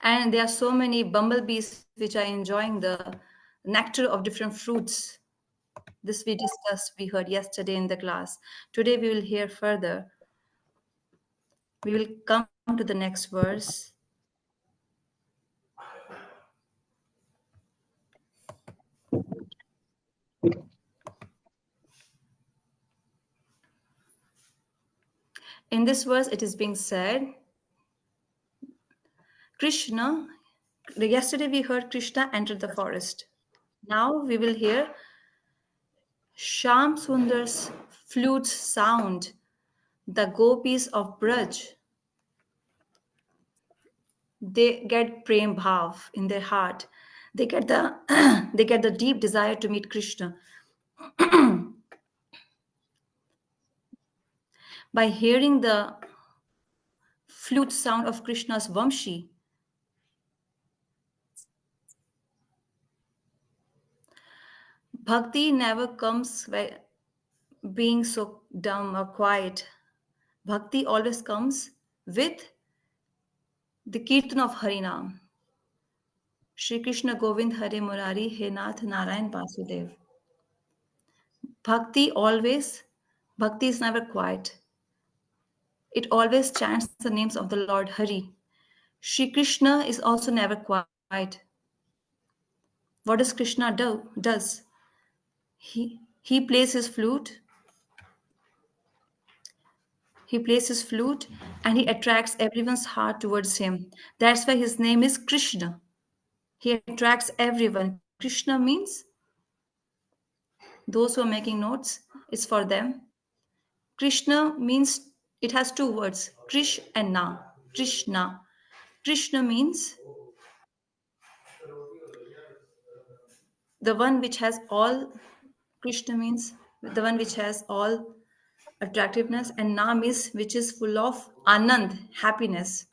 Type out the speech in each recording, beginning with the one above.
And there are so many bumblebees which are enjoying the nectar of different fruits. This we discussed, we heard yesterday in the class. Today we will hear further. We will come to the next verse. In this verse, it is being said, Krishna, yesterday we heard Krishna enter the forest. Now we will hear Sham Sundar's flute sound, the gopis of Braj. They get prem bhav in their heart. They get the they get the deep desire to meet Krishna. By hearing the flute sound of Krishna's Vamshi, bhakti never comes by being so dumb or quiet. Bhakti always comes with the kirtan of Harinam. Shri Krishna Govind Hare Murari He Nath Narayan Vasudev. Bhakti always, Bhakti is never quiet. It always chants the names of the Lord Hari. Shri Krishna is also never quiet. What does Krishna does? He plays his flute, he plays his flute and he attracts everyone's heart towards him. That's why his name is Krishna. He attracts everyone. Krishna means those who are making notes, it's for them. Krishna means it has two words, Krish and Na. Krishna. Krishna means the one which has all, Krishna means the one which has all attractiveness, and Nam is which is full of Anand, happiness.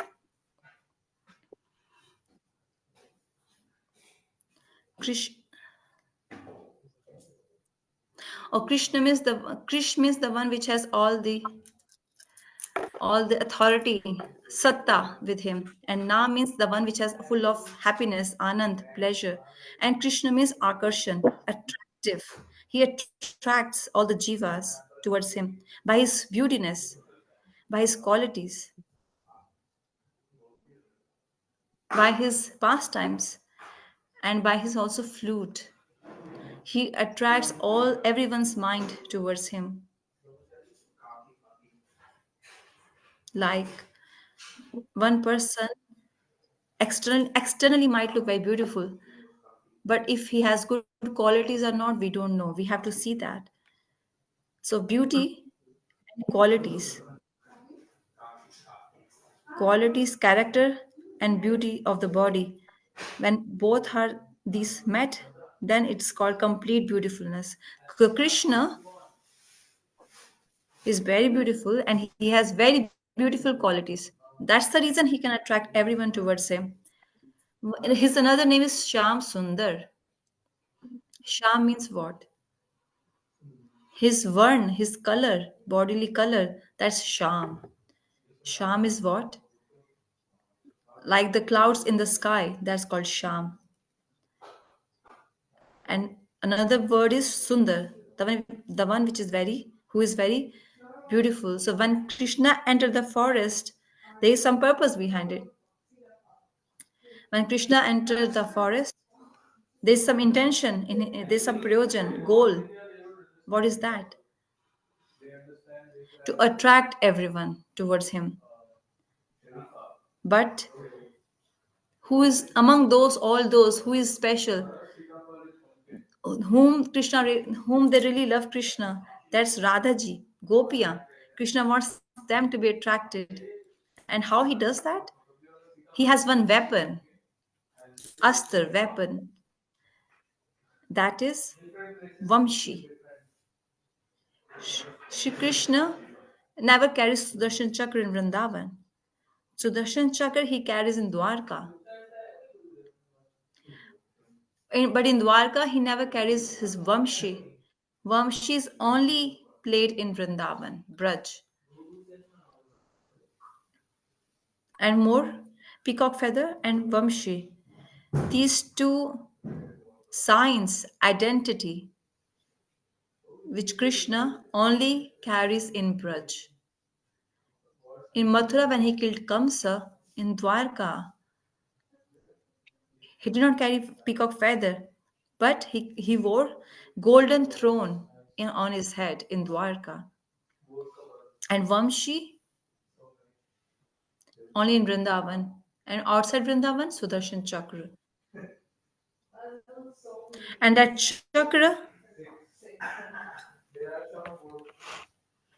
Krish or Krishna means the Krish means the one which has all the authority, satta with him. And Na means the one which has full of happiness, anand, pleasure. And Krishna means akarshan, attractive. He attracts all the jivas towards him by his beautiness, by his qualities, by his pastimes, and by his also flute. He attracts all everyone's mind towards him. Like one person externally might look very beautiful, but if he has good qualities or not, we don't know. We have to see that. So beauty and qualities, character and beauty of the body, when both are these met, then it's called complete beautifulness. Krishna is very beautiful and he has very beautiful qualities. That's the reason he can attract everyone towards him. His another name is Sham Sundar. Sham means what? His varn, his color, bodily color, that's Sham. Sham is what? Like the clouds in the sky, that's called Sham. And another word is Sundar, the one which is very, who is very beautiful. So when Krishna entered the forest, there is some purpose behind it. When Krishna entered the forest, there's some intention, there's some prayojan, goal. What is that? To attract everyone towards him. But who is among those, all those, who is special, whom they really love Krishna? That's Radhaji, Gopiya. Krishna wants them to be attracted. And how he does that? He has one weapon, astra, weapon, that is Vamshi. Shri Krishna never carries Sudarshan Chakra in Vrindavan. Sudarshan Chakra he carries in Dwarka. But in Dwarka, he never carries his Vamshi. Vamshi is only played in Vrindavan, Braj. And more, Peacock feather and Vamshi. These two signs, identity, which Krishna only carries in Braj. In Mathura, when he killed Kamsa, in Dwarka, he did not carry peacock feather, but he wore golden throne on his head in Dwarka. And Vamshi only in Vrindavan. And outside Vrindavan, Sudarshan Chakra. And that chakra,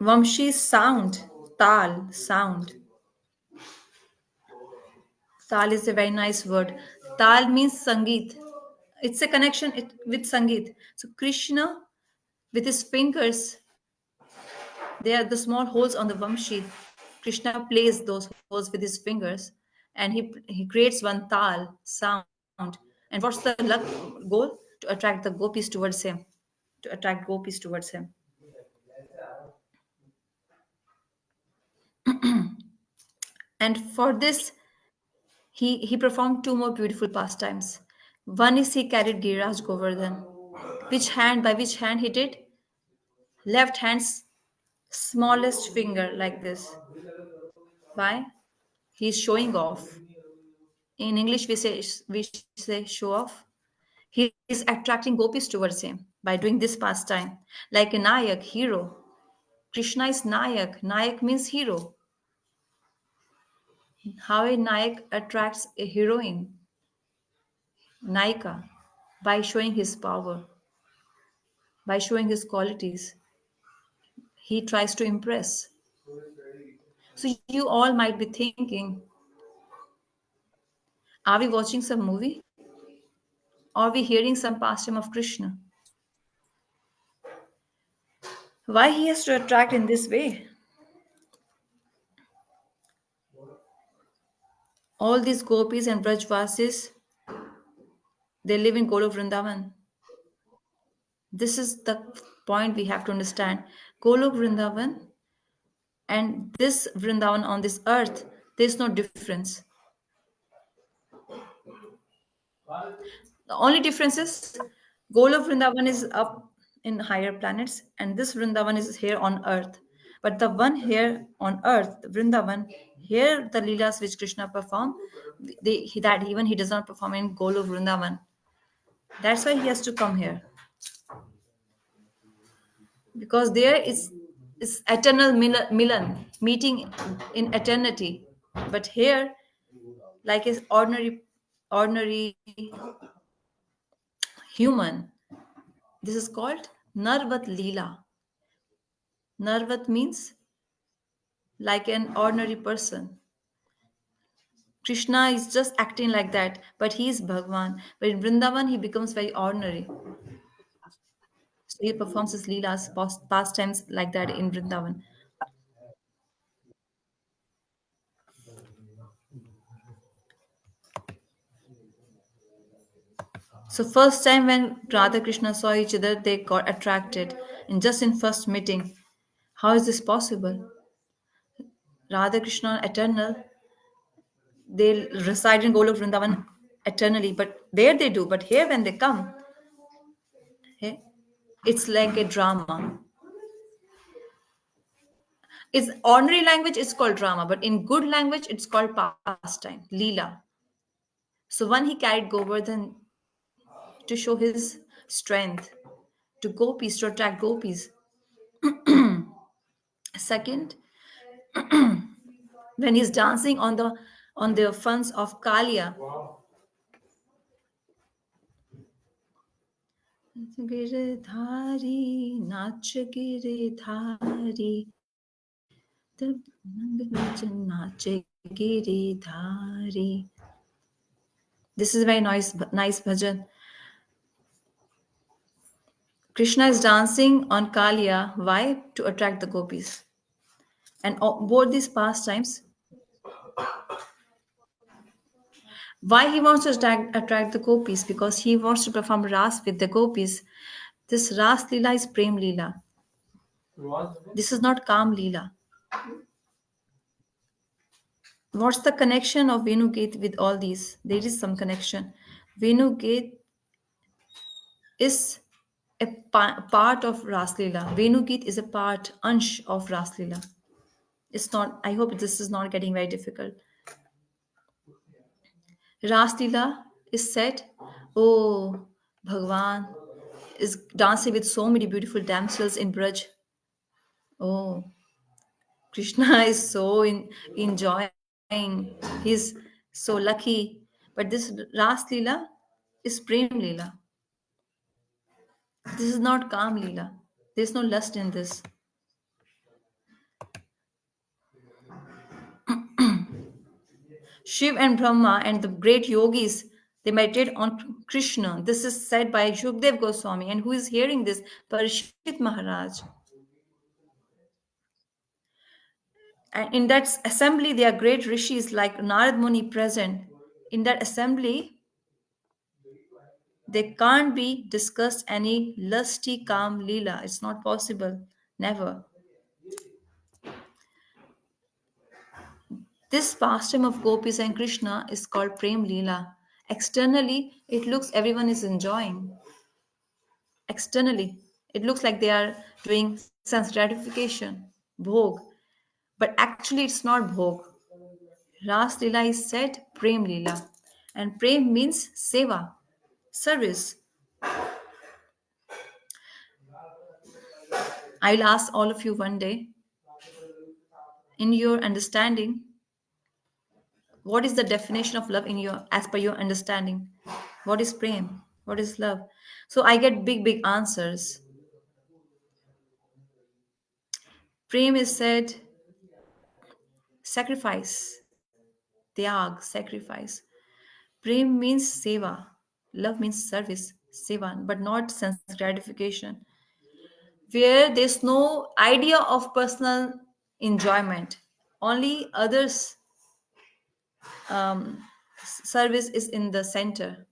Vamshi's sound, Tal, sound. Tal is a very nice word. Tal means Sangeet. It's a connection with Sangeet. So Krishna, with his fingers, they are the small holes on the Vamshi. Krishna plays those holes with his fingers, and he creates one Tal sound. And what's the goal? To attract the gopis towards him. To attract gopis towards him. And for this, he performed two more beautiful pastimes. One is he carried Giriraj Govardhan. Which hand he did? Left hand's smallest finger like this. Why? He's showing off. In English, we say show off. He is attracting gopis towards him by doing this pastime, like a Nayak, hero. Krishna is Nayak. Nayak means hero. How a Nayak attracts a heroine, Naika, by showing his power, by showing his qualities. He tries to impress. So you all might be thinking, are we watching some movie? Or are we hearing some pastime of Krishna? Why he has to attract in this way? All these gopis and Brajvasis, they live in Golok Vrindavan. This is the point we have to understand. Golok Vrindavan and this Vrindavan on this earth, there's no difference. The only difference is Golok Vrindavan is up in higher planets, and this Vrindavan is here on earth. But the one here on earth, Vrindavan, here the Leelas which Krishna performed, that even he does not perform in Golok Vrindavan. That's why he has to come here. Because there is eternal milan, meeting in eternity. But here, like is ordinary human, this is called Narvat Leela. Narvat means like an ordinary person. Krishna is just acting like that, but he is Bhagwan. But in Vrindavan, he becomes very ordinary. So he performs his leelas, pastimes like that in Vrindavan. So first time when Radha Krishna saw each other, they got attracted. And just in first meeting, how is this possible? Radha Krishna eternal, they reside in Golok Vrindavan eternally, but there they do. But here when they come, hey, it's like a drama. It's ordinary language, it's called drama, but in good language, it's called pastime, Leela. So one he carried Govardhan to show his strength, to gopis, to attract gopis. Second, when he's dancing on the funds of Kalia. Girdhari नाच गिरधारी तब नंद नाच Girdhari. This is a very nice bhajan. Krishna is dancing on Kalia. Why? To attract the gopis. And both these pastimes, why he wants to attract the gopis? Because he wants to perform ras with the gopis. This ras lila is prem lila. This is not kam lila. What's the connection of Venu Gate with all these? There is some connection. Venu Gate is a part of Raslila. Venu Gate is a part, ansh of Raslila. It's not, I hope this is not getting very difficult. Raslila is said, oh, Bhagwan is dancing with so many beautiful damsels in Braj. Oh, Krishna is so enjoying. He's so lucky. But this Ras Leela is Prem Leela. This is not Kam Leela. There's no lust in this. Shiv and Brahma and the great yogis, they meditate on Krishna. This is said by Shukdev Goswami. And who is hearing this? Parishit Maharaj. And in that assembly, there are great rishis like Narad Muni present. In that assembly, there can't be discussed any lusty calm leela. It's not possible. Never. This pastime of gopis and Krishna is called Prem Leela. Externally, it looks everyone is enjoying. Externally, it looks like they are doing sense gratification, bhog. But actually, it's not bhog. Ras Leela is said Prem Leela. And Prem means seva, service. I'll ask all of you one day, in your understanding, what is the definition of love in your, as per your understanding? What is prem? What is love? So I get big answers. Prem is said sacrifice, tyag, sacrifice. Prem means seva. Love means service, seva, but not sense gratification. Where there's no idea of personal enjoyment, only others' service is in the center.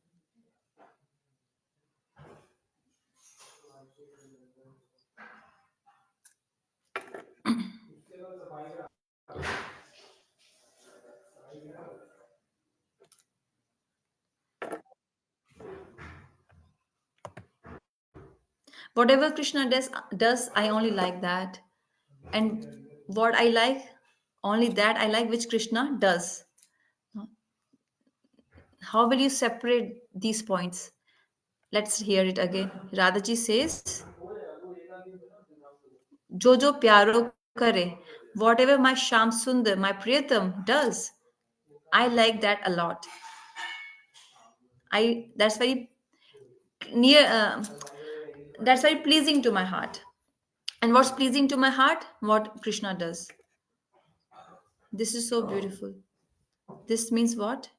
Whatever Krishna does, I only like that. And what I like, only that I like which Krishna does. How will you separate these points? Let's hear it again. Radhaji says, Jo jo pyaro kare, whatever my Sham Sundar, my Priyatam does, I like that a lot. That's very near, that's very pleasing to my heart. And what's pleasing to my heart? What Krishna does. This is so beautiful. This means what?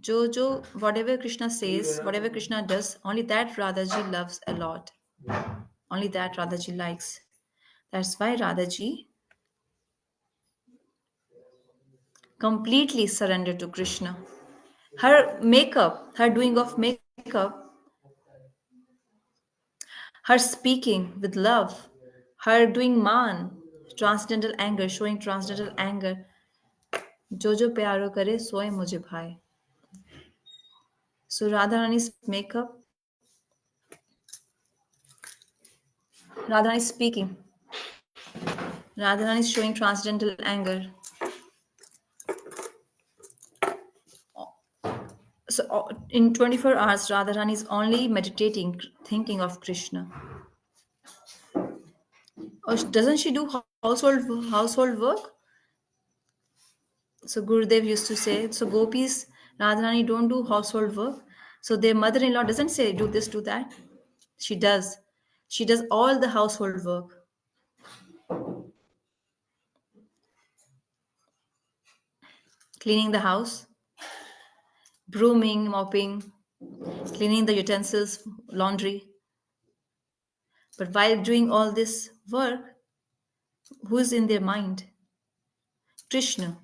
Jojo, whatever Krishna says, whatever Krishna does, only that Radhaji loves a lot. Only that Radhaji likes. That's why Radhaji completely surrendered to Krishna. Her makeup, her doing of makeup, her speaking with love, her doing man, transcendental anger, showing transcendental anger. Jojo pyaro kare soye mujhe bhai. So Radharani's makeup, Radharani is speaking, Radharani is showing transcendental anger. So in 24 hours, Radharani is only meditating, thinking of Krishna. Or doesn't she do household work? So Gurudev used to say, so gopis, Radharani don't do household work. So their mother-in-law doesn't say, do this, do that. She does. She does all the household work. Cleaning the house, brooming, mopping, cleaning the utensils, laundry. But while doing all this work, who's in their mind? Krishna.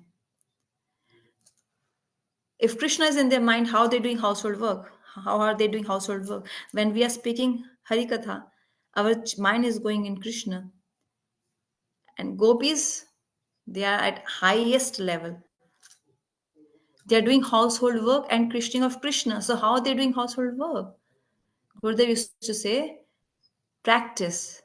If Krishna is in their mind, how they're doing household work? How are they doing household work? When we are speaking Harikatha, our mind is going in Krishna. And gopis, they are at highest level. They're doing household work and christening of Krishna. So how are they doing household work? Gurudev used to say, practice.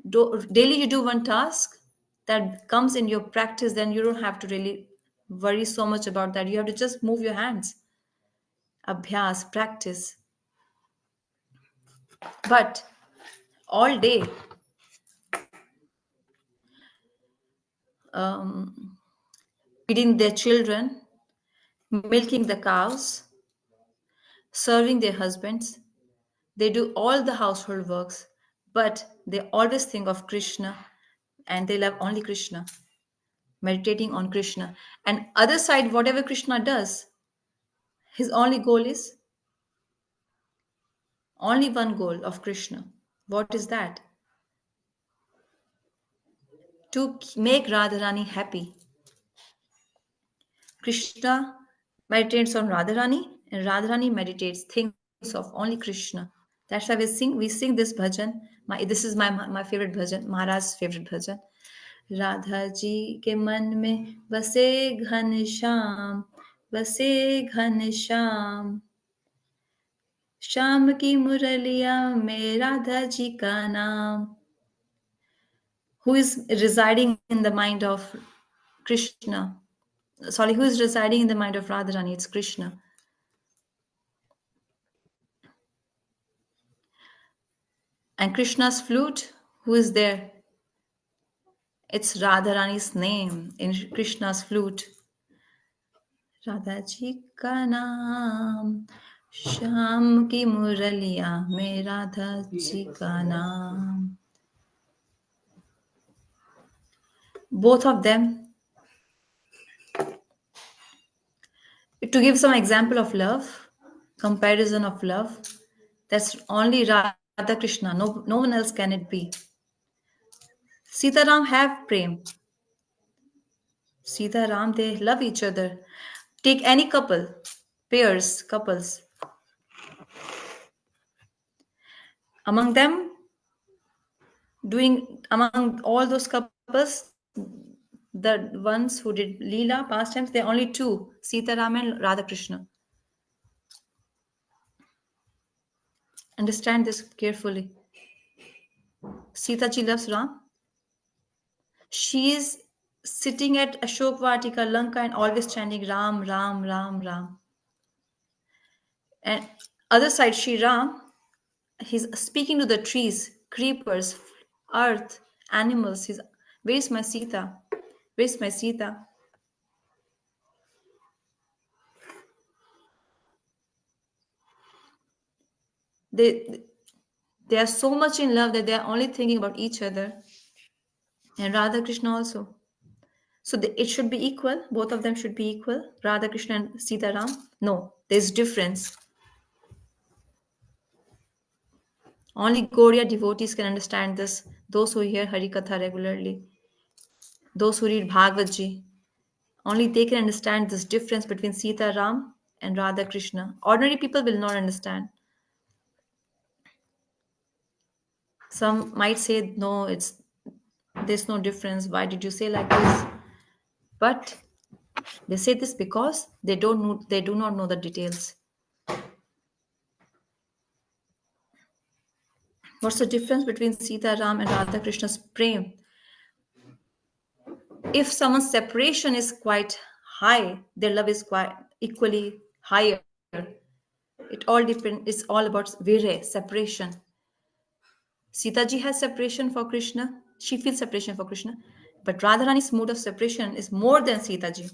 Daily you do one task that comes in your practice, then you don't have to really worry so much about that. You have to just move your hands. Abhyas, practice. But all day, um, feeding their children, milking the cows, serving their husbands, they do all the household works, but they always think of Krishna and they love only Krishna, meditating on Krishna. And other side, whatever Krishna does, his only goal is only one goal of Krishna. What is that? To make Radharani happy. Krishna meditates on Radharani, and Radharani meditates, thinks of only Krishna. That's why we sing this bhajan. This is my favorite bhajan, Maharaj's favorite bhajan. Radha ji के मन में बसे घन श्याम श्याम की मुरलिया में राधा जी का नाम. Who is residing in the mind of Krishna? Sorry, who is residing in the mind of Radharani? It's Krishna. And Krishna's flute, who is there? It's Radharani's name in Krishna's flute. Radha ji का नाम श्याम की मुरलिया में राधा जी का नाम. Both of them, to give some example of love, comparison of love, that's only Radha Krishna. No one else can it be. Sita Ram have prem. Sita Ram, they love each other. Take any couple, pairs, couples. Among them, among all those couples, the ones who did Leela pastimes, there are only two, Sita Ram and Radha Krishna. Understand this carefully. Sita ji loves Ram. She is sitting at Ashok Vatika, Lanka, and always chanting Ram, Ram, Ram, Ram. And other side, Sri Ram, he's speaking to the trees, creepers, earth, animals. Where's my Sita? Where's my Sita? They they are so much in love that they are only thinking about each other. And Radha Krishna also. So it should be equal. Both of them should be equal. Radha Krishna and Sita Ram. No, there's difference. Only Gaudiya devotees can understand this. Those who hear Harikatha regularly, those who read Bhagavad Ji, only they can understand this difference between Sita Ram and Radha Krishna. Ordinary people will not understand. Some might say, no, there's no difference. Why did you say like this? But they say this because they do not know the details. What's the difference between Sita Ram and Radha Krishna's prem? If someone's separation is quite high, their love is quite equally higher. It all depends. It's all about virya, separation. Sita ji has separation for Krishna. She feels separation for Krishna. But Radharani's mood of separation is more than Sita ji.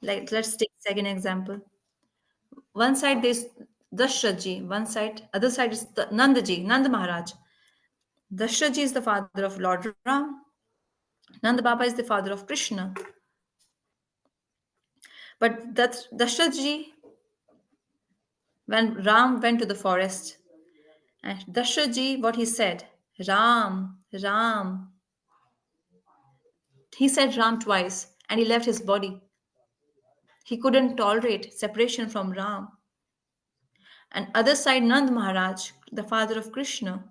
Like, let's take second example. One side there's Dashrath ji, other side is Nanda ji, Nanda Maharaj. Dashrath ji is the father of Lord Ram. Nanda Baba is the father of Krishna. But Dashrath ji, when Ram went to the forest, and Dashrath ji, what he said, Ram, Ram. He said Ram twice, and he left his body. He couldn't tolerate separation from Ram. And other side, Nand Maharaj, the father of Krishna.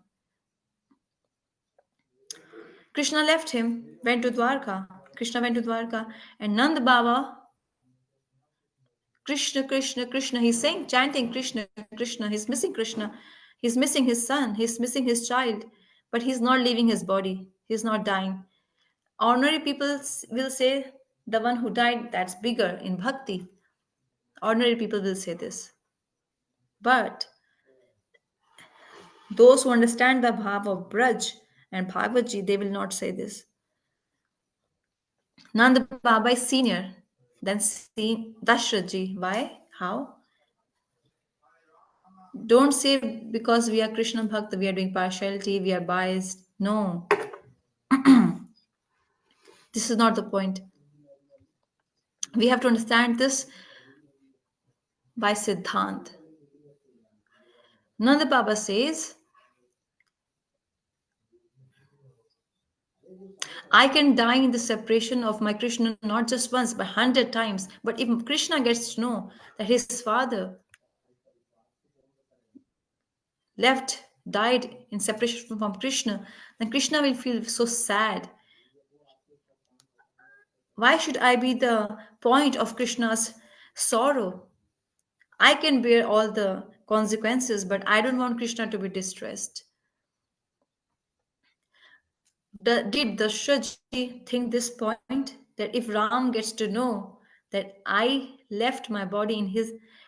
Krishna left him, went to Dwarka. Krishna went to Dwarka, and Nand Baba Krishna, Krishna, Krishna. He's saying, chanting Krishna, Krishna. He's missing Krishna. He's missing his son. He's missing his child. But he's not leaving his body. He's not dying. Ordinary people will say, the one who died, that's bigger in bhakti. Ordinary people will say this. But those who understand the bhav of Braj and Bhagavad Ji, they will not say this. Nanda Baba is senior than Dashrath Ji. Why? How? Don't say because we are Krishna Bhakt, we are doing partiality, we are biased. No, this is not the point. We have to understand this by Siddhant. Nanda Baba says, I can die in the separation of my Krishna not just once but 100 times. But if Krishna gets to know that his father left, died in separation from Krishna, then Krishna will feel so sad. Why should I be the point of Krishna's sorrow? I can bear all the consequences, but I don't want Krishna to be distressed. Did Dashraji think this point that if Ram gets to know that I left my body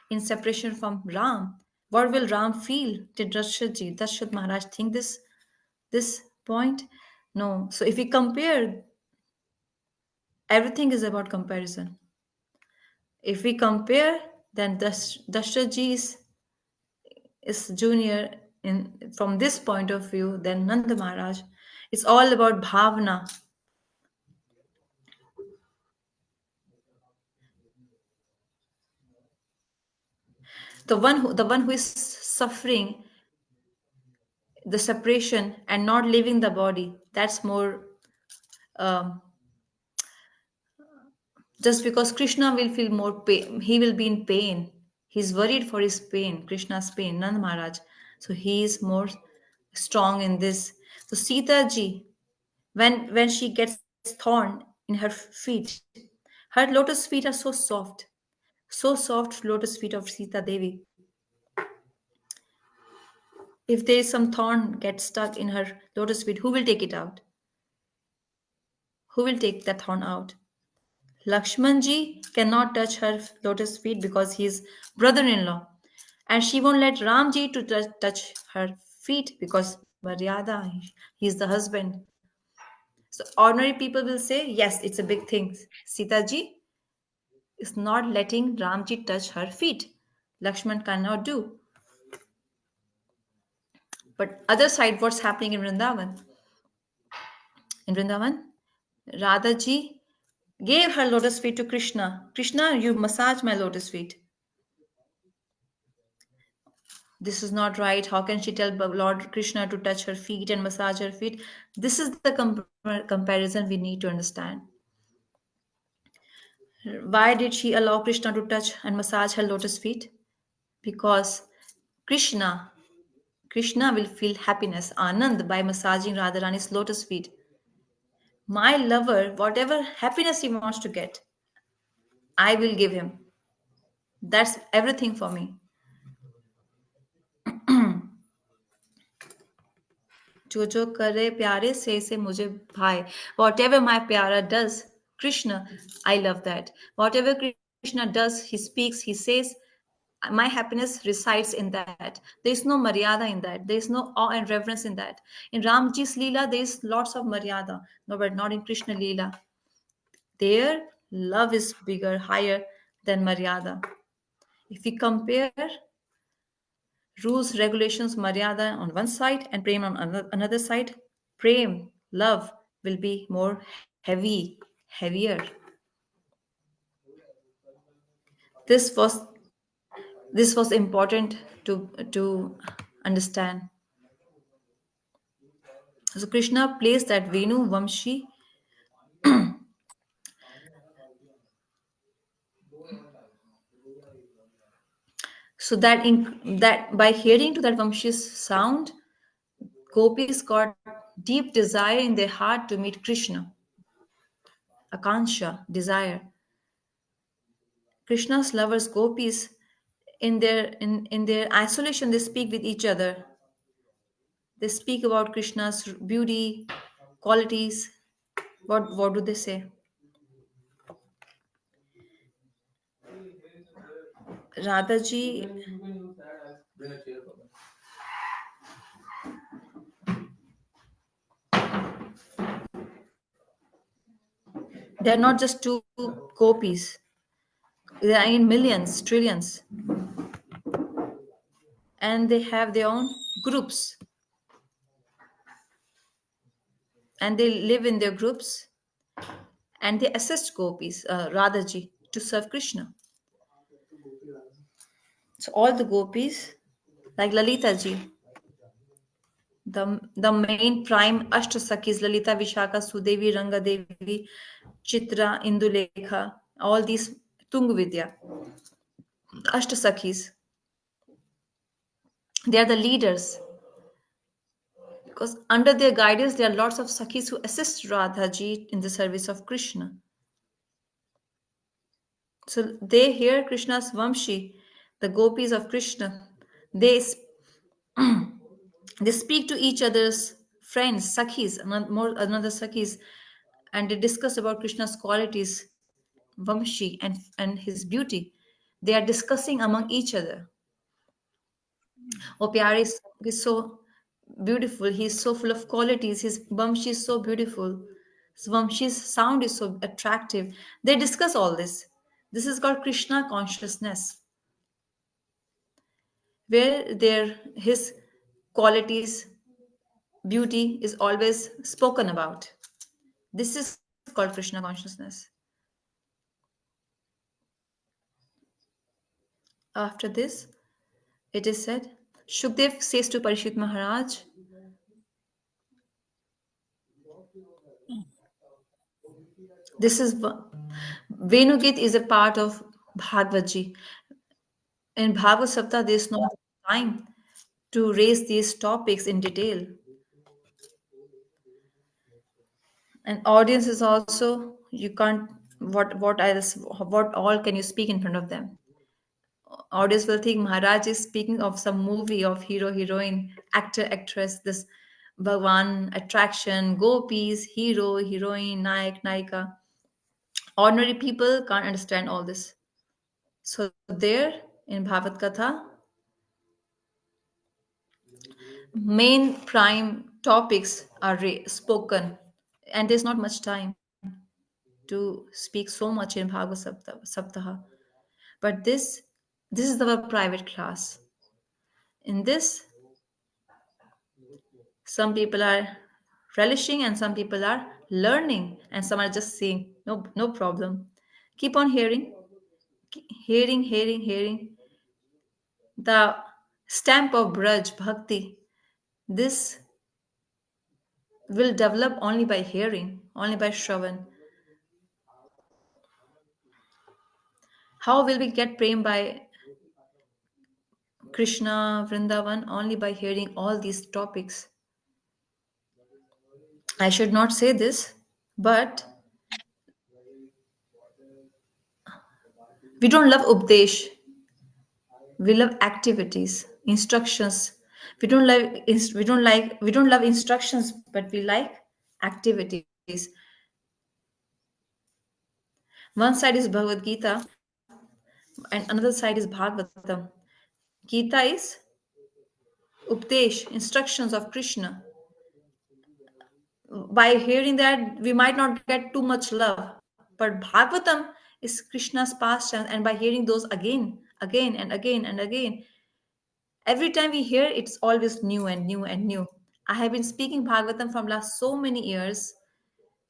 in separation from Ram, what will Ram feel? Did Dashrath Maharaj think this point? No. So if we compare, everything is about comparison. If we compare, then Dashraji is junior in from this point of view than Nanda Maharaj. It's all about bhavana. The one who is suffering the separation and not leaving the body. That's more um, just because Krishna will feel more pain. He will be in pain. He's worried for his pain, Krishna's pain, Nanda Maharaj. So he is more strong in this. So Sita ji, when she gets thorn in her feet, her lotus feet are so soft lotus feet of Sita Devi. If there is some thorn gets stuck in her lotus feet, who will take it out? Who will take that thorn out? Lakshmanji cannot touch her lotus feet because he is brother-in-law, and she won't let Ramji to touch her feet because Maryada, he is the husband. So ordinary people will say, yes, it's a big thing. Sita ji is not letting Ramji touch her feet. Lakshman cannot do. But other side, what's happening in Vrindavan? In Vrindavan, Radha ji gave her lotus feet to Krishna. Krishna, you massage my lotus feet. This is not right. How can she tell Lord Krishna to touch her feet and massage her feet? This is the comparison we need to understand. Why did she allow Krishna to touch and massage her lotus feet? Because Krishna, Krishna will feel happiness, Anand, by massaging Radharani's lotus feet. My lover, whatever happiness he wants to get, I will give him. That's everything for me. जो जो करे प्यारे से मुझे भाई. Whatever my pyara does, Krishna, I love that. Whatever Krishna does, he speaks, he says, my happiness resides in that. There is no maryada in that. There is no awe and reverence in that. In Ramji's Leela, there is lots of maryada. No, but not in Krishna Leela. There, love is bigger, higher than maryada. If we compare rules, regulations, maryada on one side and prem on another side, prem, love will be more heavier. This was this was important to understand. So Krishna placed that Venu Vamshi so that by hearing to that Vamshi sound, gopis got deep desire in their heart to meet Krishna. Akansha, desire. Krishna's lovers, gopis, in their isolation, they speak with each other. They speak about Krishna's beauty, qualities. What do they say? Radha ji, they're not just two gopis. They are in millions, trillions, and they have their own groups, and they live in their groups, and they assist gopis, Radha ji, to serve Krishna. So all the gopis, like Lalita ji, the main prime Ashtasakis, Lalita, Vishaka, Sudevi, Ranga Devi, Chitra, Indulekha, all these Tungvidya, Ashtasakis, they are the leaders because under their guidance there are lots of Sakhis who assist Radhaji in the service of Krishna. So they hear Krishna's Vamshi, the gopis of Krishna. They they speak to each other's friends, Sakhis, another Sakhis, and they discuss about Krishna's qualities, Vamshi, and his beauty. They are discussing among each other. Oh, Pyare is so beautiful. He's so full of qualities. His Vamshi is so beautiful. His Vamshi's sound is so attractive. They discuss all this. This is called Krishna consciousness, where his qualities, beauty is always spoken about. This is called Krishna consciousness. After this, it is said, Shukdev says to Parishit Maharaj, this is Venugit is a part of Bhagavad Ji. In Bhagavad Sapta, there is no time to raise these topics in detail. And audience is also you can't what else what all can you speak in front of them? Audience will think Maharaj is speaking of some movie of hero, heroine, actor, actress, this Bhagwan, attraction, gopis, hero, heroine, nayak, naika. Ordinary people can't understand all this. So there in Bhagavad Katha, main prime topics are spoken, and there's not much time to speak so much in Bhagavad Saptaha. But this is our private class. In this, some people are relishing and some people are learning and some are just saying, no problem. Keep on hearing, hearing. The stamp of Braj Bhakti, this will develop only by hearing, only by Shravan. How will we get prem by Krishna, Vrindavan? Only by hearing all these topics. I should not say this, but we don't love Updesh. We love activities, instructions. We don't love instructions, but we like activities. One side is Bhagavad Gita, and another side is Bhagavatam. Gita is Updesh, instructions of Krishna. By hearing that, we might not get too much love, but Bhagavatam is Krishna's pastime, and by hearing those again, every time we hear it's always new and new and new. I have been speaking Bhagavatam from last so many years.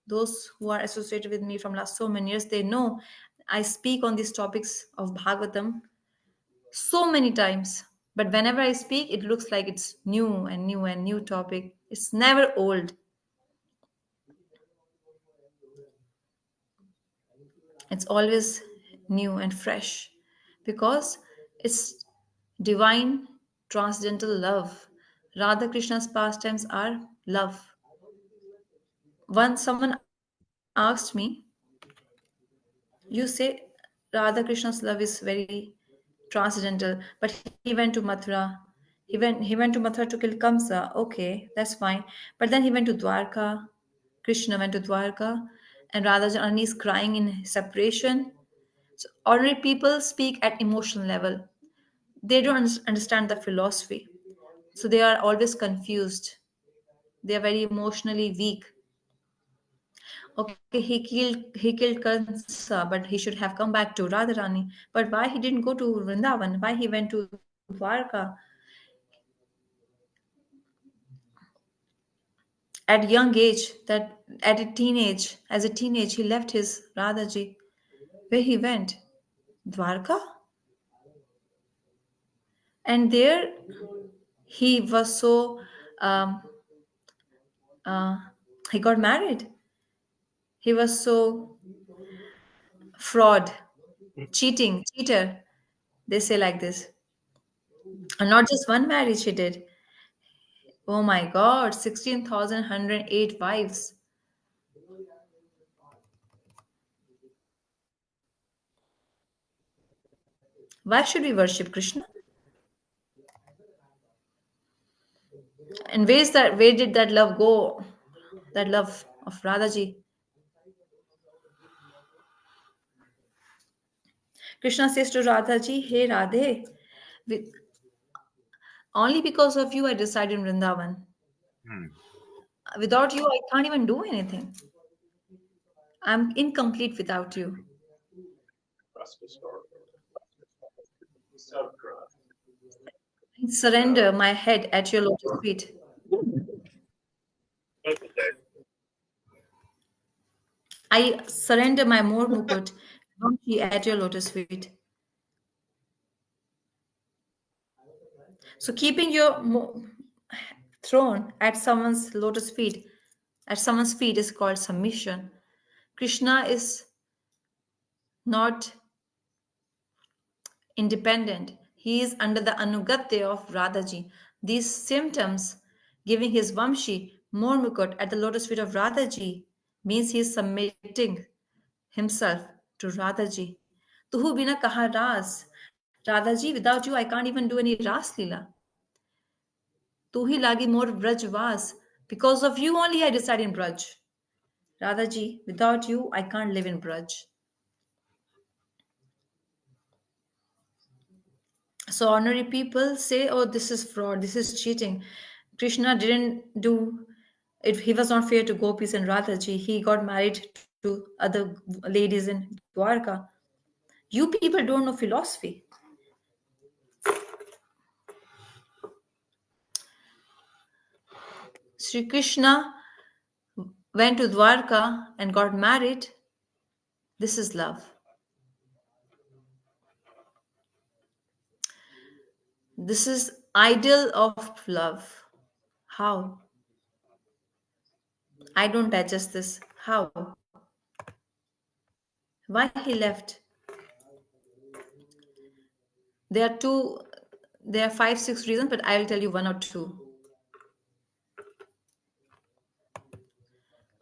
Those who are associated with me from last so many years, they know I speak on these topics of Bhagavatam so many times. But whenever I speak, it looks like it's new and new and new topic. It's never old. It's always new and fresh because it's divine transcendental love. Radha Krishna's pastimes are love. Once someone asked me, you say Radha Krishna's love is very transcendental. But he went to Mathura. He went to Mathura to kill Kamsa. Okay, that's fine. But then he went to Dwarka. Krishna went to Dwarka, and Radha Janani is crying in separation. So ordinary people speak at emotional level. They don't understand the philosophy. So they are always confused. They are very emotionally weak. Okay, he killed Kansa, but he should have come back to Radharani. But why he didn't go to Vrindavan? Why he went to Dwarka? At young age, that at a teenage, as a teenage, he left his Radhaji. Where he went? Dwarka? And there he was so um, uh, he got married. He was so fraud, cheater. They say like this. And not just one marriage he did. Oh my God, 16,108 wives. Why should we worship Krishna? And where did that love go? That love of Radhaji. Krishna says to Radhaji, Hey Radhe, with, only because of you I decided in Vrindavan. Hmm. Without you, I can't even do anything. I'm incomplete without you. I surrender my head at your lotus feet. I surrender my more mukut at your lotus feet. So keeping your throne at someone's feet is called submission. Krishna is not independent. He is under the anugatya of Radhaji. These symptoms, giving his Vamshi more mukut at the lotus feet of Radhaji, means he is submitting himself to Radhaji. Tuhu bina kaha ras. Radhaji, without you, I can't even do any ras lila. Tu hi lagi more braj vas. Because of you only I reside in Braj. Radhaji, without you, I can't live in Braj. So ordinary people say, oh, this is fraud, this is cheating. Krishna didn't do it, he was not fair to Gopis and Radhaji. He got married to other ladies in Dwarka. You people don't know philosophy. Sri Krishna went to Dwarka and got married. This is love. This is ideal of love. How? I don't digest this. How? Why he left? There are two, there are five, six reasons, but I'll tell you one or two.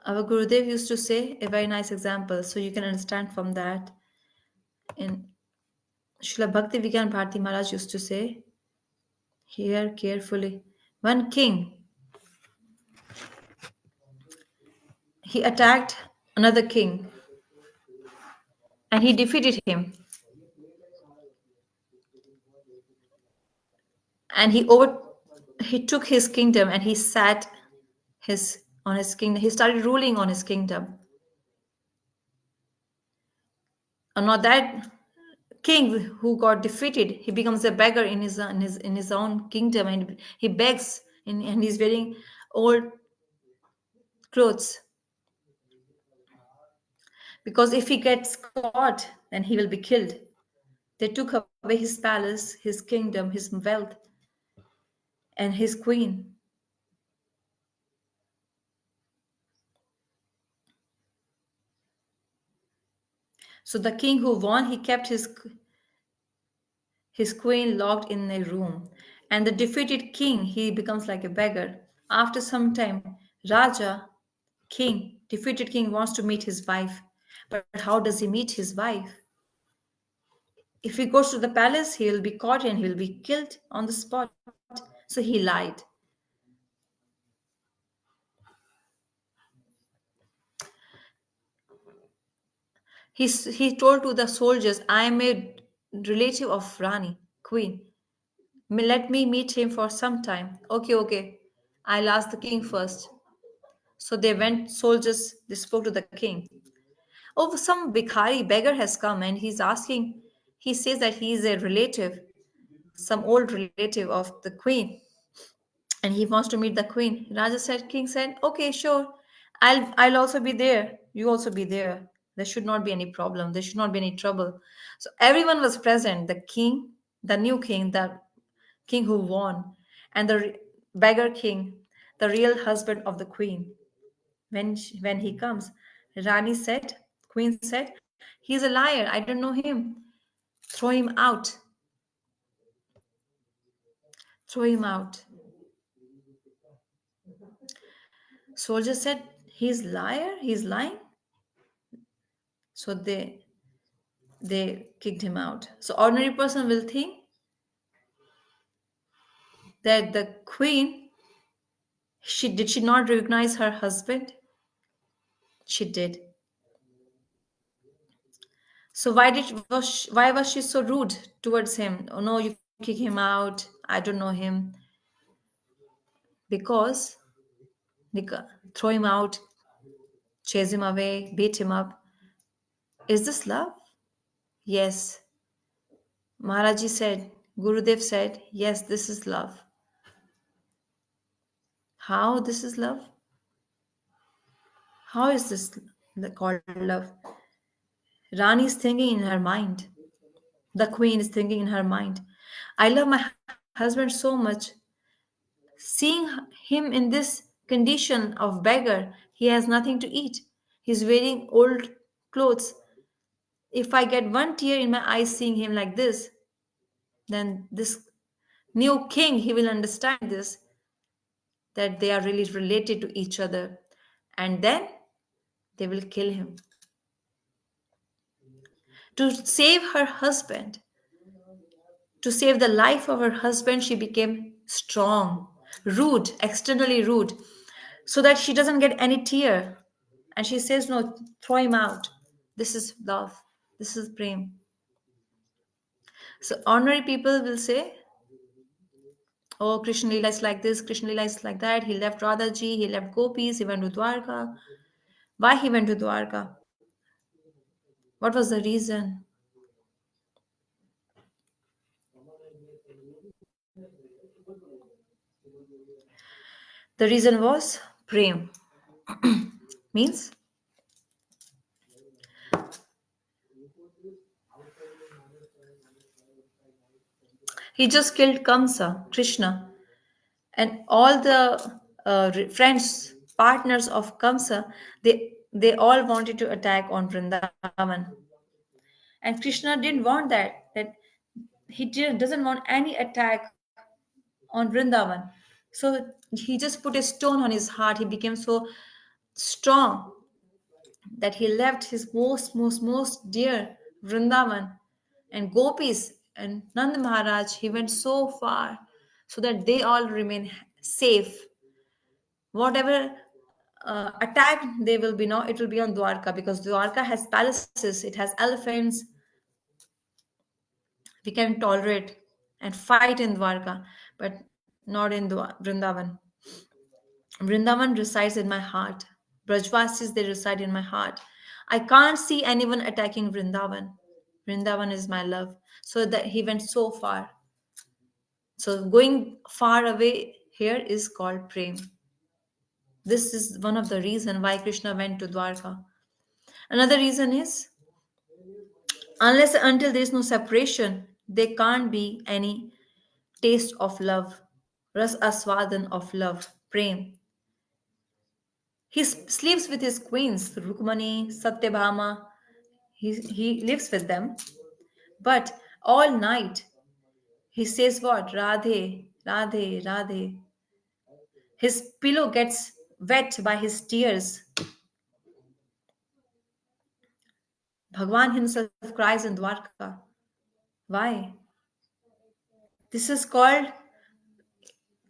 Our Gurudev used to say a very nice example, so you can understand from that. In Srila Bhakti Vigyan Bharati Maharaj used to say, hear carefully. One king, he attacked another king and he defeated him. And he took his kingdom and he sat his on his kingdom. He started ruling on his kingdom. And now that king who got defeated, he becomes a beggar in his own kingdom, and he begs and he's wearing old clothes, because if he gets caught, then he will be killed. They took away his palace, his kingdom, his wealth, and his queen. So the king who won, he kept his queen locked in a room, and the defeated king, he becomes like a beggar. After some time, Raja, king, defeated king, wants to meet his wife. But how does he meet his wife? If he goes to the palace, he will be caught and he will be killed on the spot. So he lied. He told to the soldiers, I am a relative of Rani, queen. Let me meet him for some time. Okay, okay. I'll ask the king first. So they went, soldiers, they spoke to the king. Oh, some Bikhari beggar has come and he's asking, he says that he is a relative, some old relative of the queen, and he wants to meet the queen. Raja said, king said, okay, sure. I'll also be there. You also be there. There should not be any problem. There should not be any trouble. So everyone was present. The king, the new king, the king who won, and the beggar king, the real husband of the queen. When he comes, Rani said, queen said, he's a liar. I don't know him. Throw him out. Throw him out. Soldier said, he's liar. He's lying. So they kicked him out. So ordinary person will think that the queen, she not recognize her husband? She did. So why was she so rude towards him? Oh no, you kick him out. I don't know him. Because throw him out, chase him away, beat him up. Is this love? Yes. Maharaji said, Gurudev said, yes, this is love. How this is love? How is this called love? Rani is thinking in her mind. The queen is thinking in her mind. I love my husband so much. Seeing him in this condition of beggar, he has nothing to eat. He's wearing old clothes. If I get one tear in my eyes seeing him like this, then this new king, he will understand this, that they are really related to each other. And then they will kill him. To save her husband, to save the life of her husband, she became strong, rude, externally rude, so that she doesn't get any tear. And she says, no, throw him out. This is love. This is prem. So ordinary people will say, oh, Krishna Lila is like this, Krishna Lila is like that. He left Radhaji, he left Gopis, he went to Dwarka. Why he went to Dwarka? What was the reason? The reason was prem. Means he just killed Kamsa, Krishna, and all the friends, partners of Kamsa, they all wanted to attack on Vrindavan, and Krishna didn't want that. Doesn't want any attack on Vrindavan. So he just put a stone on his heart. He became so strong that he left his most dear Vrindavan and Gopis and Nand Maharaj. He went so far so that they all remain safe. Whatever attack they will be now, it will be on Dwarka because Dwarka has palaces, it has elephants. We can tolerate and fight in Dwarka, but not in Vrindavan. Vrindavan resides in my heart. Brajvasis, they reside in my heart. I can't see anyone attacking Vrindavan. Vrindavan is my love. So that he went so far. So going far away here is called prem. This is one of the reason why Krishna went to Dwarka. Another reason is unless until there is no separation, there can't be any taste of love, ras aswadan of love, prem. He sleeps with his queens, Rukmani, Satyabhama. He lives with them. But all night he says what? Radhe, Radhe, Radhe. His pillow gets wet by his tears. Bhagwan himself cries in Dwarka. Why? This is called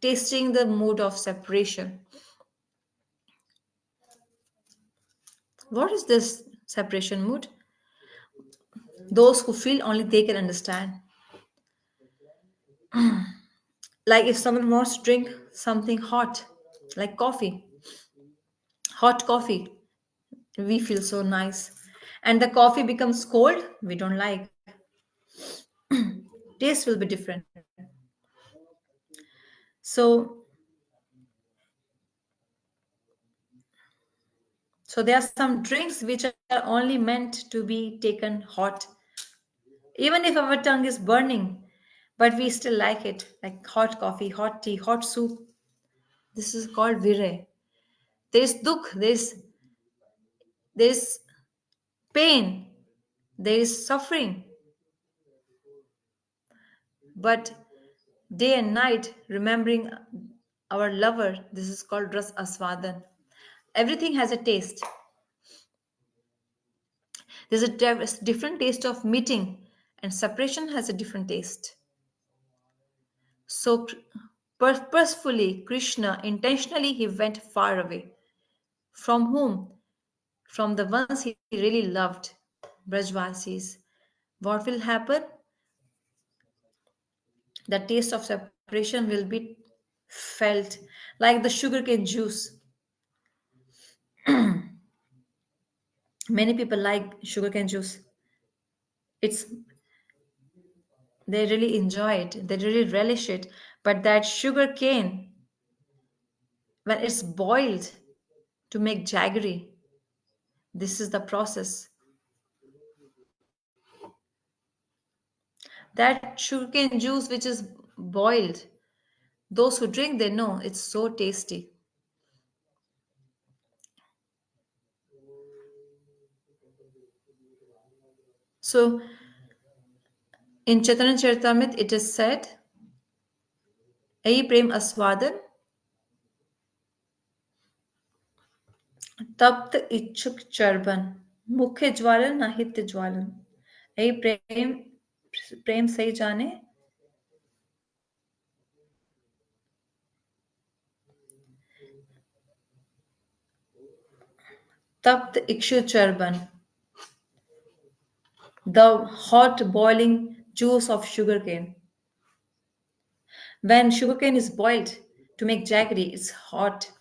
tasting the mood of separation. What is this separation mood? Those who feel only they can understand. Like if someone wants to drink something hot, like coffee, hot coffee, we feel so nice. And the coffee becomes cold, we don't like. Taste will be different. So, so there are some drinks which are only meant to be taken hot, even if our tongue is burning, but we still like it, like hot coffee, hot tea, hot soup. This is called vire. There is dukh, there is pain, there is suffering, but day and night remembering our lover. This is called ras aswadan. Everything has a taste. There's a different taste of meeting, and separation has a different taste. So, purposefully, Krishna intentionally he went far away. From whom? From the ones he really loved, Brajvasis. What will happen? The taste of separation will be felt like the sugarcane juice. Many people like sugarcane juice. It's they really enjoy it. They really relish it. But that sugarcane, when it's boiled to make jaggery, this is the process. That sugarcane juice which is boiled, those who drink they know it's so tasty. So in Chaitanya Charitamrita it is said, "Ei prem aswadan तप्त इच्छुक चर्बन मुख्य ज्वालन न हित ज्वालन यही प्रेम प्रेम सही जाने तप्त इक्षु चर्बन the hot boiling juice of sugarcane. When sugarcane is boiled to make jaggery, it's hot.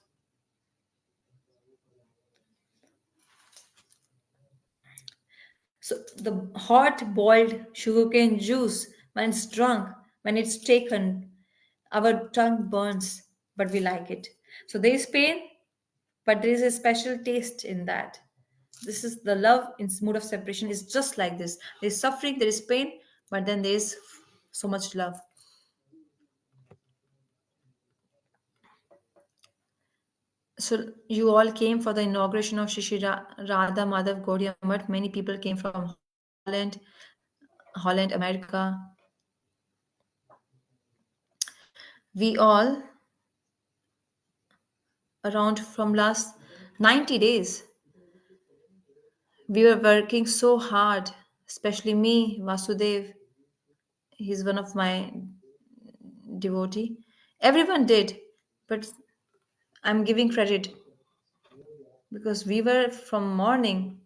So the hot boiled sugarcane juice, when it's drunk, when it's taken, our tongue burns, but we like it. So there is pain, but there is a special taste in that. This is the love in mood of separation is just like this. There is suffering, there is pain, but then there is so much love. So you all came for the inauguration of Shishi Radha Madhav Gaudiya Math. Many people came from Holland, America. We all around from last 90 days. We were working so hard, especially me, Vasudev. He's one of my devotee. Everyone did, but I'm giving credit because we were from morning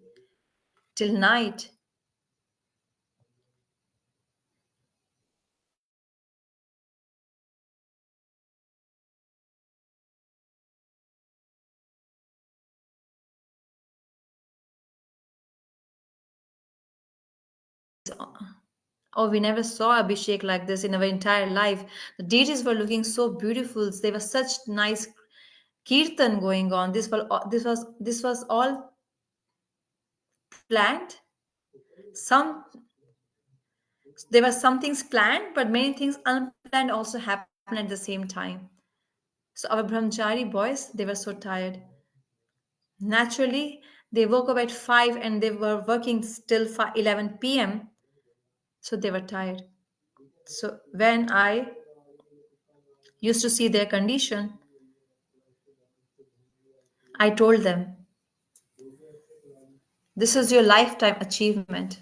till night. Oh, we never saw Abhishek like this in our entire life. The deities were looking so beautiful. There was such nice kirtan going on. This was all planned. Some there were some things planned, but many things unplanned also happened at the same time. So our brahmachari boys, they were so tired. Naturally, they woke up at 5 and they were working till 11 p.m. So they were tired. So when I used to see their condition, I told them, this is your lifetime achievement.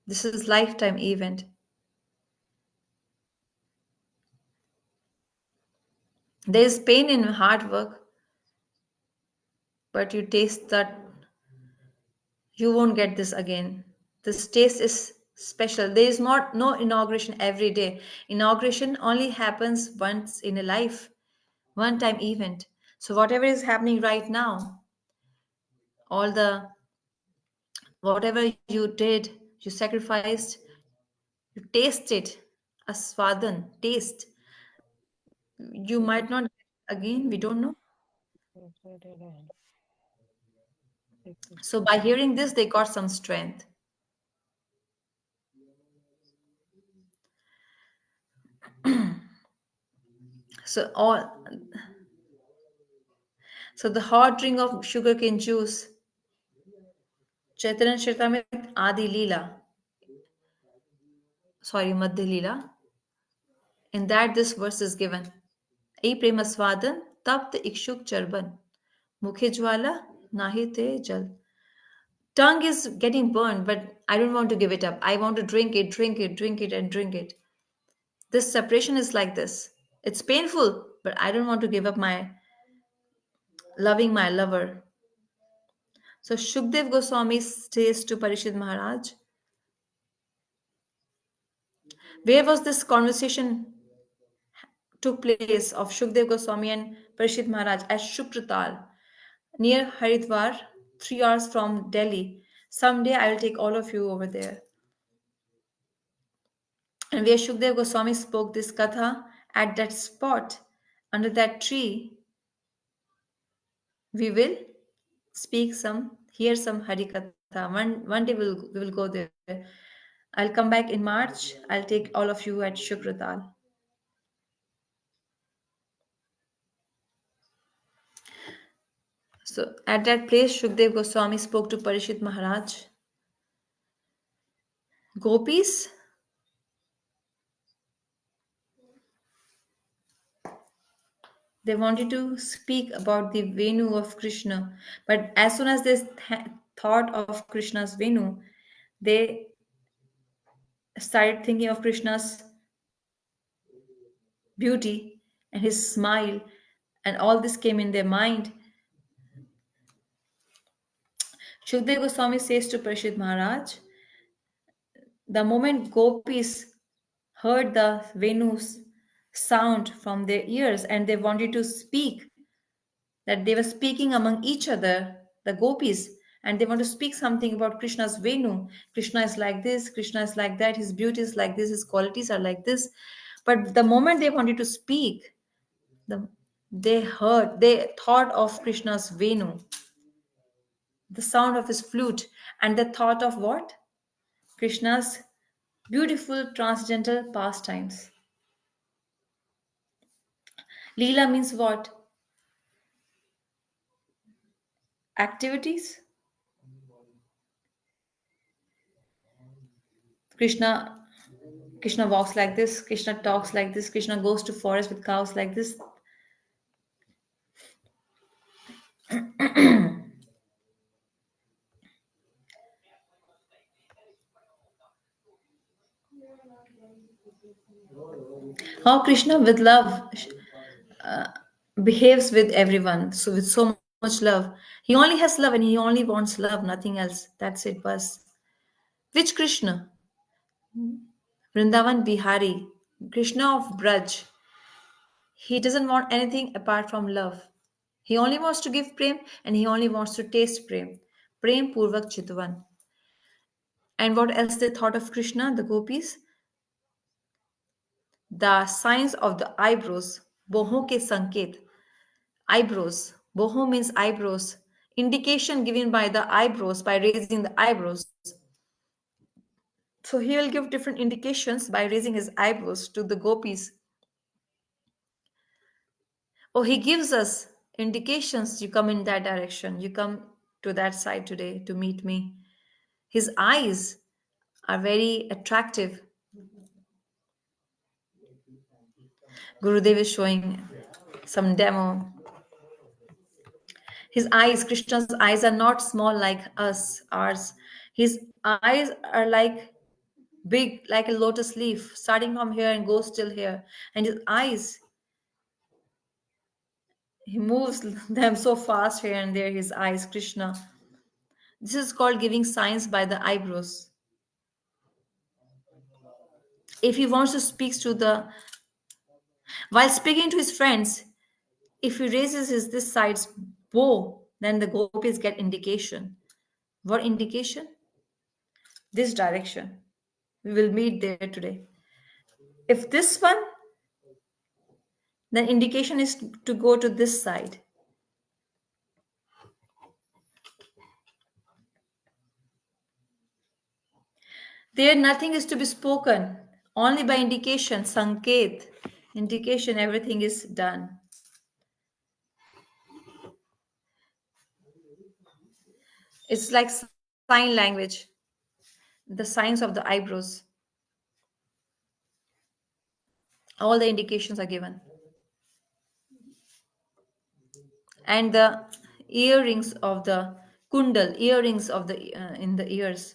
This is lifetime event. There is pain in hard work, but you taste that you won't get this again. This taste is special. There is not no inauguration every day. Inauguration only happens once in a life, one time event. So whatever is happening right now, all the whatever you did, you sacrificed, you tasted a swadan taste. You might not get again. We don't know. So by hearing this, they got some strength. So all so the hot drink of sugarcane juice, Chaitanya Charitamrita Adi Leela, sorry, Madhya Leela. In that this verse is given. E premaswadan tapt ikshuk charban. Mukhe jwala nahi te jal. Tongue is getting burned, but I don't want to give it up. I want to drink it, drink it, drink it, and drink it. This separation is like this. It's painful, but I don't want to give up my loving my lover. So Shukdev Goswami says to Parishit Maharaj, where was this conversation took place of Shukdev Goswami and Parishit Maharaj at Shukratal near Haridwar, 3 hours from Delhi. Someday I will take all of you over there. And where Shukdev Goswami spoke this katha at that spot, under that tree, we will speak some, hear some Hari Katha. One day we will go there. I'll come back in March. I'll take all of you at Shukratal. So at that place, Shukdev Goswami spoke to Parishit Maharaj. Gopis, they wanted to speak about the Venu of Krishna, but as soon as they thought of Krishna's Venu, they started thinking of Krishna's beauty and his smile, and all this came in their mind. Shukdev Goswami says to Parishit Maharaj, the moment gopis heard the Venu's sound from their ears and they wanted to speak, that they were speaking among each other, the gopis, and they want to speak something about Krishna's Venu. Krishna is like this, Krishna is like that, his beauty is like this, his qualities are like this. But the moment they wanted to speak, the, they thought of Krishna's Venu, the sound of his flute, and the thought of what? Krishna's beautiful transcendental pastimes. Leela means what? Activities. Krishna Krishna walks like this, Krishna talks like this, Krishna goes to forest with cows like this. How Krishna with love uh, behaves with everyone, so with so much love. He only has love and he only wants love, nothing else. That's it, bus. Which Krishna? Vrindavan Bihari, Krishna of Braj. He doesn't want anything apart from love. He only wants to give prem and he only wants to taste prem. Prem Purvak Chitvan. And what else they thought of Krishna, the gopis? The signs of the eyebrows, boho ke sanket. Eyebrows. Boho means eyebrows. Indication given by the eyebrows, by raising the eyebrows. So he will give different indications by raising his eyebrows to the gopis. Oh, he gives us indications. You come in that direction. You come to that side today to meet me. His eyes are very attractive. Gurudev is showing some demo. His eyes, Krishna's eyes are not small like us, ours. His eyes are like big like a lotus leaf, starting from here and goes till here. And his eyes, he moves them so fast here and there, his eyes, Krishna. This is called giving signs by the eyebrows. If he wants to speak to the, while speaking to his friends, if he raises his this side's bow, then the gopis get indication. What indication? This direction. We will meet there today. If this one, then indication is to go to this side. There nothing is to be spoken, only by indication, sanket. Indication, everything is done. It's like sign language, the signs of the eyebrows. All the indications are given. And the earrings of the kundal, earrings of the in the ears.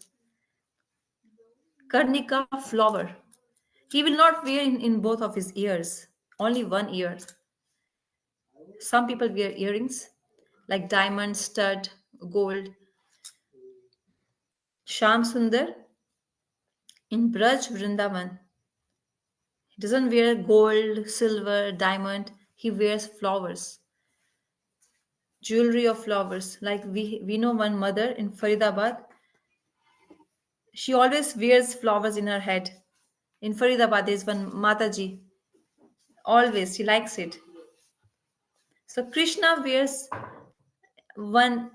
Karnika flower. He will not wear in both of his ears, only one ear. Some people wear earrings like diamond, stud, gold. Sham Sundar in Braj Vrindavan, he doesn't wear gold, silver, diamond. He wears flowers, jewelry of flowers. Like we know one mother in Faridabad, she always wears flowers in her head. In Faridabad, there's one Mataji. Always, she likes it. So Krishna wears one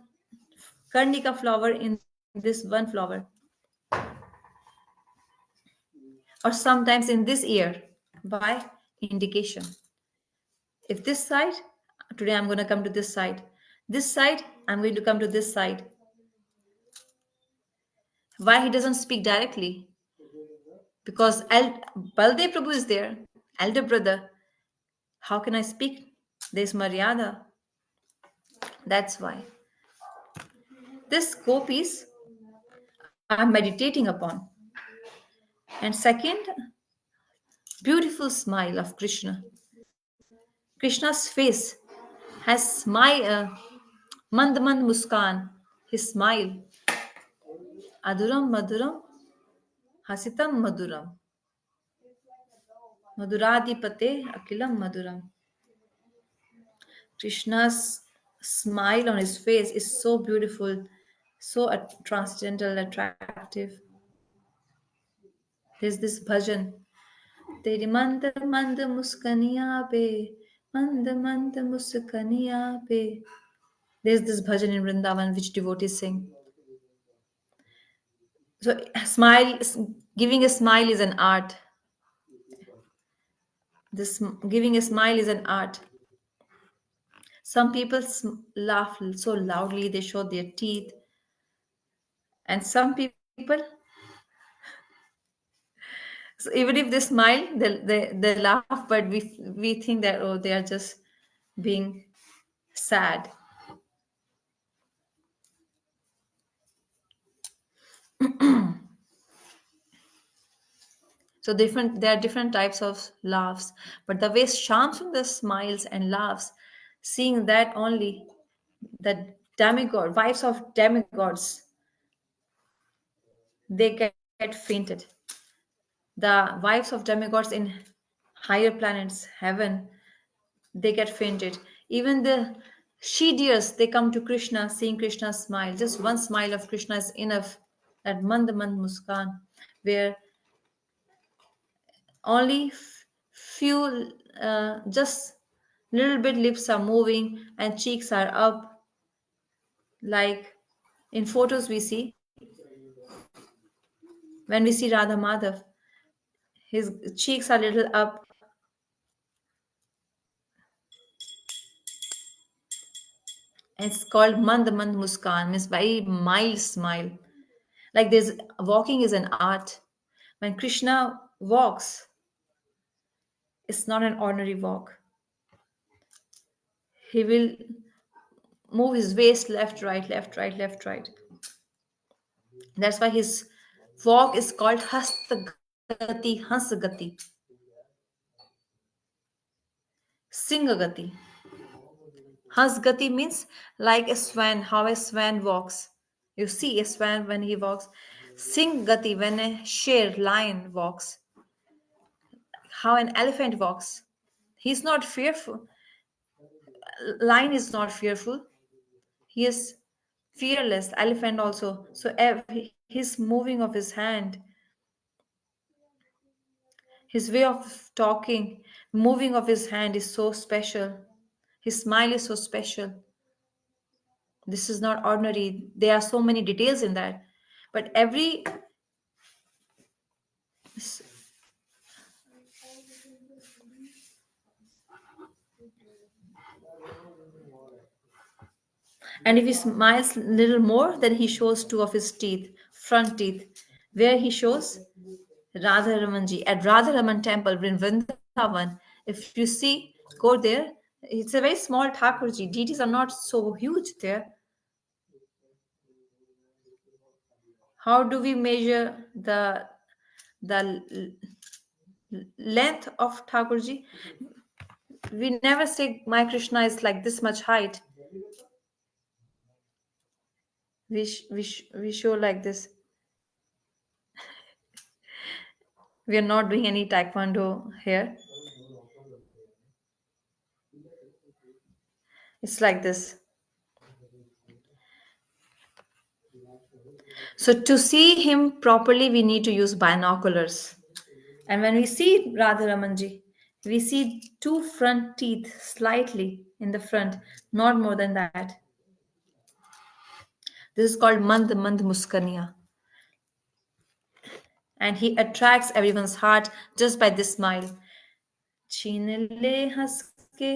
Karnika flower in this one flower, or sometimes in this ear by indication. If this side, today I'm going to come to this side. This side, I'm going to come to this side. Why he doesn't speak directly? Because Baldev Prabhu is there, elder brother. How can I speak? There's Maryada. That's why. This gopis I'm meditating upon. And second, beautiful smile of Krishna. Krishna's face has mand mand muskan, his smile. Aduram maduram, hasitam maduram. Maduradipate akilam maduram. Krishna's smile on his face is so beautiful, so transcendental, attractive. There's this bhajan. Teri mand mand muskaniya pe, mand mand muskaniya pe. There's this bhajan in Vrindavan which devotees sing. So smile, giving a smile is an art. This giving a smile is an art. Some people laugh so loudly they show their teeth, and some people, so even if they smile, they laugh, but we think that oh they are just being sad. So different there are different types of laughs, but the way Sham Sundar smiles and laughs, seeing that only the demigod wives of demigods, they get fainted. The wives of demigods in higher planets, heaven, they get fainted. Even the she deers, they come to Krishna, seeing Krishna smile. Just one smile of Krishna is enough. That mand mand muskan, where only few, just little bit lips are moving and cheeks are up. Like in photos we see when we see Radha Madhav, his cheeks are little up. It's called Mand Mand Muskan, means very mild smile. Like there's walking is an art. When Krishna walks, it's not an ordinary walk. He will move his waist left, right, left, right, left, right. That's why his Walk is called hastagati, hansagati, singagati. Hasgati means like a swan, how a swan walks. You see a swan when he walks. Singgati when a sher, lion walks. How an elephant walks. He's not fearful. Lion is not fearful. He is fearless. Elephant also. So his moving of his hand, his way of talking, moving of his hand is so special. His smile is so special. This is not ordinary. There are so many details in that. But every and if he smiles a little more, then he shows two of his teeth, front teeth, where he shows Radha Ramanji at Radha Raman temple in Vrindavan. If you see, go there. It's a very small Thakurji. Deities are not so huge there. How do we measure the length of Thakurji? We never say my Krishna is like this much height. We show like this. We are not doing any taekwondo here. It's like this. So to see him properly, we need to use binoculars. And when we see Radha Ramanji, we see two front teeth slightly in the front, not more than that. This is called Mand Mand Muskaniya. And he attracts everyone's heart just by this smile. छीन ले हंस के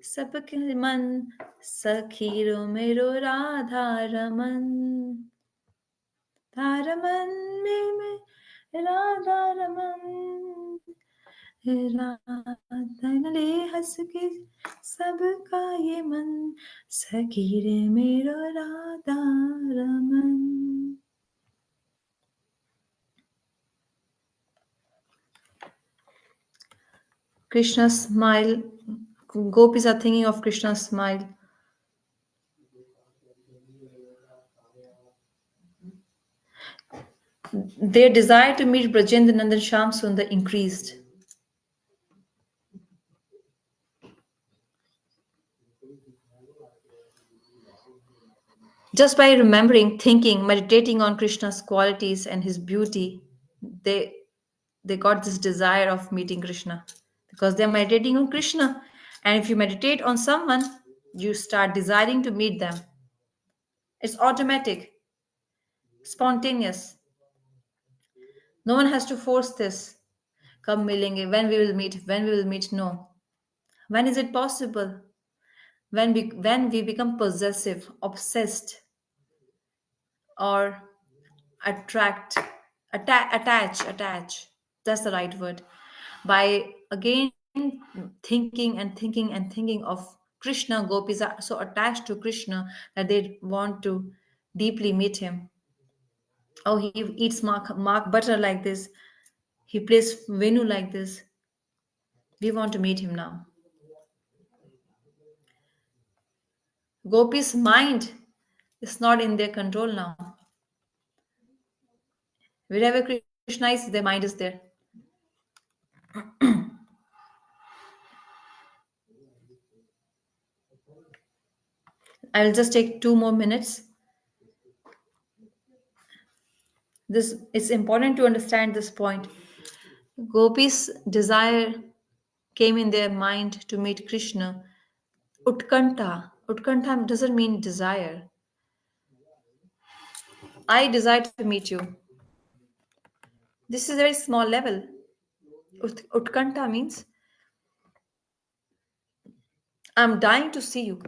सबके मन सखीरो मेरो राधा रमन तारमन में राधा रमन राधा ले हंस के सबका ये मन सखीरे मेरो Radha Raman. Krishna's smile. Gopis are thinking of Krishna's smile. Their desire to meet Brajendra Nandan Sham Sundar increased. Just by remembering, thinking, meditating on Krishna's qualities and his beauty, they they got this desire of meeting Krishna because they're meditating on Krishna. And if you meditate on someone, you start desiring to meet them. It's automatic, spontaneous. No one has to force this. Come milenge, when we will meet, no. When is it possible? When we become possessive, obsessed, or attract, attach. That's the right word. By again thinking and thinking and thinking of Krishna, gopis are so attached to Krishna that they want to deeply meet him. Oh, he eats mark butter like this. He plays Venu like this. We want to meet him now. Gopi's mind is not in their control now. Wherever Krishna is, their mind is there. I will just take 2 more minutes. This it's important to understand this point. Gopis' desire came in their mind to meet Krishna. Utkanta. Utkanta doesn't mean desire. I desire to meet you. This is a very small level. Utkanta means I'm dying to see you.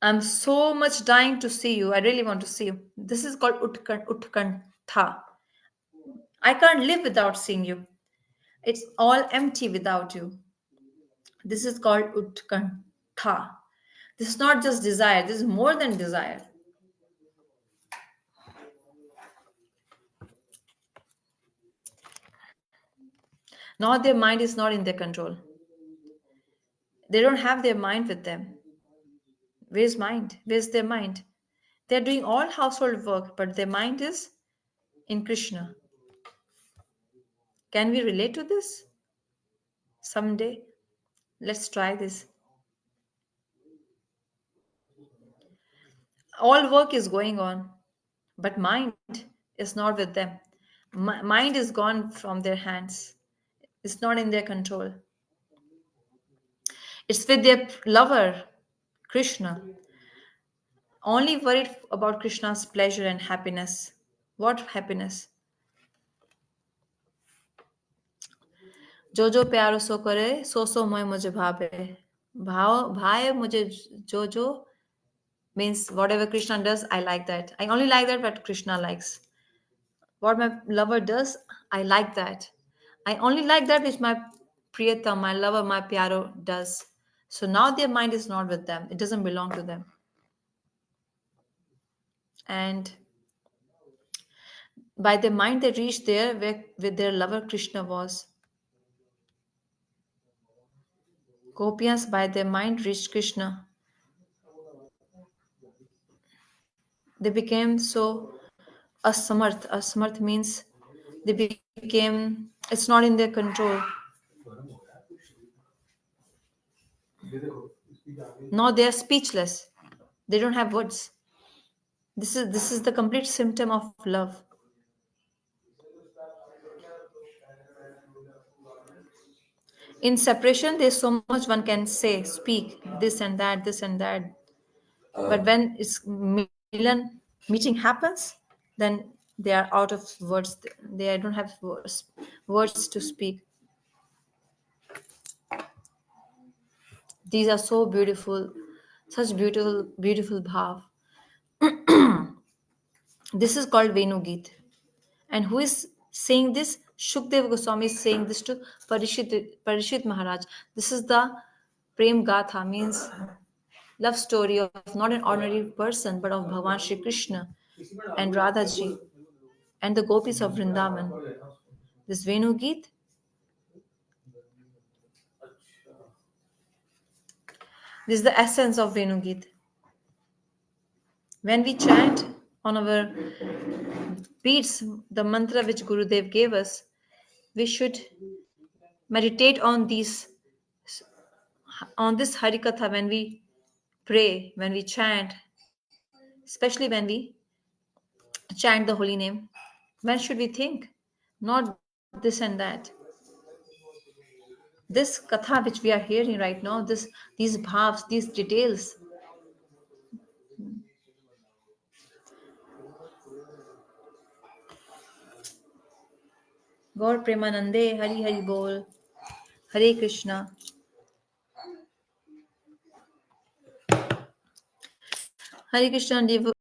I'm so much dying to see you. I really want to see you. This is called utkanta. I can't live without seeing you. It's all empty without you. This is called utkanta. This is not just desire, this is more than desire. Now their mind is not in their control. They don't have their mind with them. Where's mind? Where's their mind? They're doing all household work, but their mind is in Krishna. Can we relate to this someday? Let's try this. All work is going on, but mind is not with them. Mind is gone from their hands. It's not in their control. It's with their lover, Krishna, only worried about Krishna's pleasure and happiness. What happiness? जो जो प्यारो सो करे सो सो मोय मुझे भावे भाव भाए मुझे जो जो means whatever Krishna does I like that. I only like that what Krishna likes. What my lover does I like that. I only like that which my priyatam, my lover, my pyaro does. So now their mind is not with them, it doesn't belong to them. And by their mind they reach there where with their lover Krishna was. Gopiyas by their mind reached Krishna. They became so asamarth. Asamarth means they became, it's not in their control. Now they are speechless. They don't have words. This is the complete symptom of love. In separation, there's so much one can say, speak, this and that. But when it's meeting happens, then they are out of words. They don't have words to speak. These are so beautiful, such beautiful, beautiful bhav. This is called Venu Geet. And who is saying this? Shukdev Goswami is saying this to Parishit Maharaj. This is the Prem Gatha, means love story of not an ordinary person, but of Bhagavan Shri Krishna and Radha Ji and the gopis of Vrindavan. This Venu Geet, this is the essence of Venu Geet. When we chant on our beats the mantra which Gurudev gave us, we should meditate on this Harikatha when we pray, when we chant, especially when we chant the holy name. When should we think? Not this and that. This katha which we are hearing right now, these bhavs, these details, Gaur Premanande, Hari Hari Bol, Hare Krishna. Hare Krishna,